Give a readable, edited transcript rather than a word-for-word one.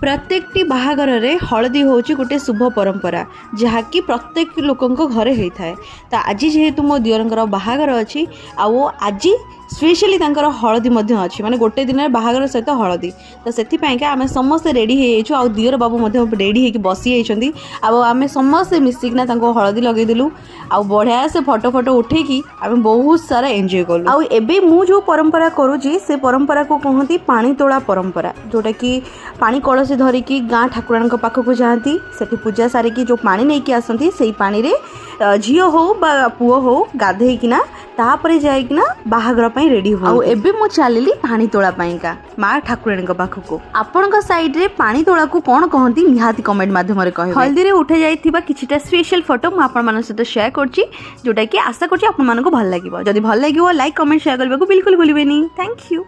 प्रत्येकटी बाहागर रे हलदी हूँ गोटे शुभ परंपरा जहाँकि प्रत्येक लोकंक घरे होता है। तो आज जेहेतु मो दियर बाहागर अच्छी आउ आज स्पेशली तांकर हलदी अच्छी माने गोटे दिन बाहागर सहित हलदी तो से आम समस्ते रेडी हो आउ दियर बाबू रेडी होकर बसी जाइए आम समस्ते मिसिकना हलदी लगेदेलु आउ बढ़िया से फोटो फोटो उठेकी आम बहुत सारा एंजॉय कलु। आउ एबे मु जो परंपरा करुँची से परंपरा को कहती पानी तोड़ा परंपरा जोटा कि पानी कलसी धरिकी गाँ ठाकुरान पाखक जाती से पूजा सारिकी जो पानी नहीं कि आसती से पानी रे झील हो बा पुओ हो गाधेकिना तापर जाइकिना बाहागर पई रेडी हो। आउ एबे मु चलिली पानी तोड़ा पाइका माँ ठाकुरान पाखक आपण साइड रे पानी तोड़ा को कौन कहती निहाती कमेंट माध्यम कहे। हल्दी रे उठे जाइथिबा किछिटा स्पेशल फोटो मु आपण मान सहित शेयर करछि जोटा कि आशा करछि आपण मानको भल लागिबो। जदि भल लागिबो लाइक कमेंट शेयर करबा को बिल्कुल भूलिबेनी। Thank you.